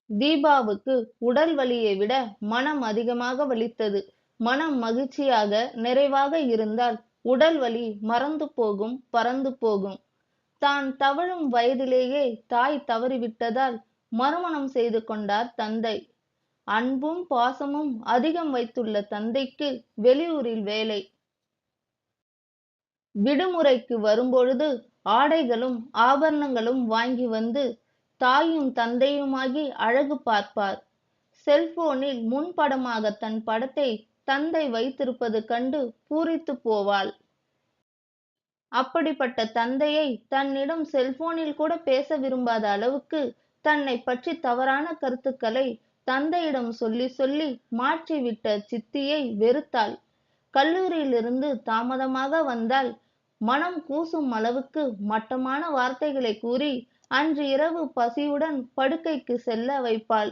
தீபாவுக்கு உடல் வலியை விட மனம் அதிகமாக வலித்தது. மனம் மகிழ்ச்சியாக, நிறைவாக இருந்தால் உடல் வலி மறந்து போகும், பறந்து போகும். தான் தவழும் வயதிலேயே தாய் தவறிவிட்டதால் மறுமணம் செய்து கொண்டார் தந்தை. அன்பும் பாசமும் அதிகம் வைத்துள்ள தந்தைக்கு வெளியூரில் வேலை. விடுமுறைக்கு வரும்பொழுது ஆடைகளும் ஆபரணங்களும் வாங்கி வந்து தாயும் தந்தையுமாகி அழகு பார்ப்பார். செல்போனில் முன்படமாக தன் படத்தை தந்தை வைத்திருப்பது கண்டு பூரித்து போவாள். அப்படிப்பட்ட தந்தையை தன்னிடம் செல்போனில் கூட பேச விரும்பாத அளவுக்கு தன்னை பற்றி தவறான கருத்துக்களை தந்தையிடம் சொல்லி சொல்லி மாற்றிவிட்ட சித்தியை வெறுத்தாள். கல்லூரியிலிருந்து தாமதமாக வந்தால் மனம் கூசும் அளவுக்கு மட்டமான வார்த்தைகளை கூறி அன்று இரவு பசியுடன் படுக்கைக்கு செல்ல வைப்பாள்.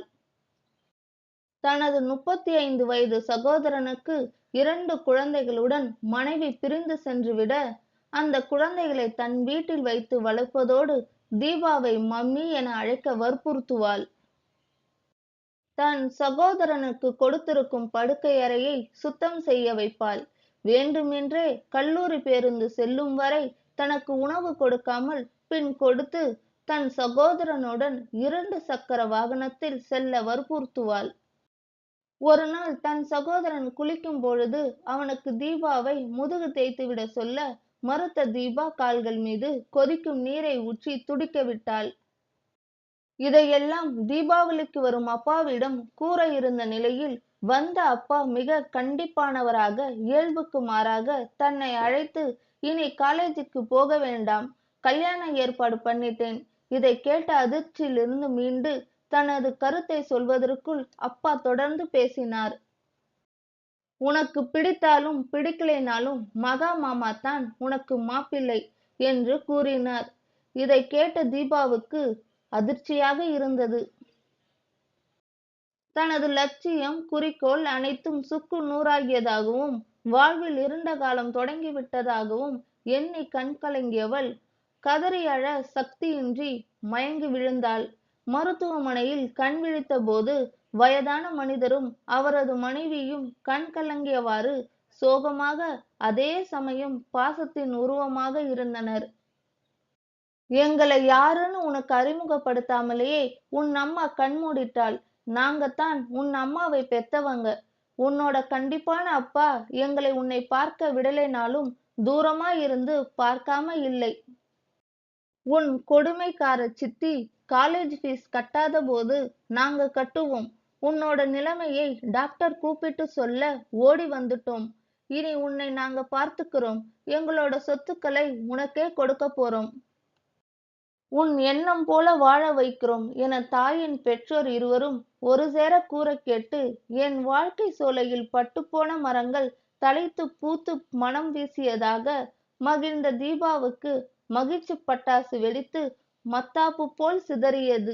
தனது 35 வயது சகோதரனுக்கு 2 குழந்தைகளுடன் மனைவி பிரிந்து சென்றுவிட அந்த குழந்தைகளை தன் வீட்டில் வைத்து வளர்ப்பதோடு தீபாவை மம்மி என அழைக்க வற்புறுத்துவாள். தன் சகோதரனுக்கு கொடுத்திருக்கும் படுக்கை அறையை சுத்தம் செய்ய வைப்பாள். வேண்டுமென்றே கல்லூரி பேருந்து செல்லும் வரை தனக்கு உணவு கொடுக்காமல் பின் கொடுத்து தன் சகோதரனுடன் 2 சக்கர வாகனத்தில் செல்ல வற்புறுத்துவாள். ஒரு நாள் தன் சகோதரன் குளிக்கும் பொழுது அவனுக்கு தீபாவை முதுகு தேய்த்துவிட சொல்ல மறுத்த தீபா கால்கள் மீது கொதிக்கும் நீரை ஊற்றி துடிக்க விட்டாள். இதையெல்லாம் தீபாவளிக்கு வரும் அப்பாவிடம் கூற இருந்த நிலையில் வந்த அப்பா மிக கண்டிப்பானவராக இயல்புக்கு மாறாக தன்னை அழைத்து, இனி காலேஜுக்கு போக வேண்டாம், கல்யாண ஏற்பாடு பண்ணிட்டேன். இதை கேட்ட அதிர்ச்சியிலிருந்து மீண்டு தனது கருத்தை சொல்வதற்குள் அப்பா தொடர்ந்து பேசினார். உனக்கு பிடித்தாலும் பிடிக்கலைனாலும் மகா மாமா தான் உனக்கு மாப்பிள்ளை என்று கூறினார். இதை கேட்ட தீபாவுக்கு அதிர்ச்சியாக இருந்தது. தனது லட்சியம், குறிக்கோள் அனைத்தும் சுக்கு நூறாகியதாகவும் வாழ்வில் இருண்ட காலம் தொடங்கிவிட்டதாகவும் எண்ணி கண்கலங்கியவள் கதறி அழ சக்தியின்றி மயங்கி விழுந்தாள். மருத்துவமனையில் கண் விழித்த போது வயதான மனிதரும் அவரது மனைவியும் கண் கலங்கியவாறு சோகமாக, அதே சமயம் பாசத்தின் உருவமாக இருந்தனர். எங்களை யாருன்னு உனக்கு அறிமுகப்படுத்தாமலேயே உன் அம்மா கண் மூடிட்டாள். நாங்கத்தான் உன் அம்மாவை பெத்தவங்க. உன்னோட கண்டிப்பான அப்பா எங்களை உன்னை பார்க்க விடலைனாலும் தூரமா இருந்து பார்க்காம இல்லை. உன் கொடுமைக்கார சித்தி காலேஜ் ஃபீஸ் கட்டாத போது நாங்க கட்டுவோம். உன்னோட நிலைமையை டாக்டர் கூப்பிட்டு சொல்ல ஓடி வந்துட்டோம். இனி உன்னை நாங்க பார்த்துக்கிறோம். எங்களோட சொத்துக்களை உனக்கே கொடுக்க போறோம். உன் எண்ணம் போல வாழ வைக்கிறோம் என தாயின் பெற்றோர் இருவரும் ஒரு சேர கூற கேட்டு என் வாழ்க்கை சோலையில் பட்டுப்போன மரங்கள் தழைத்து பூத்து மனம் வீசியதாக மகிழ்ந்த தீபாவுக்கு மகிழ்ச்சி பட்டாசு வெடித்து மத்தாப்பு போல் சிதறியது.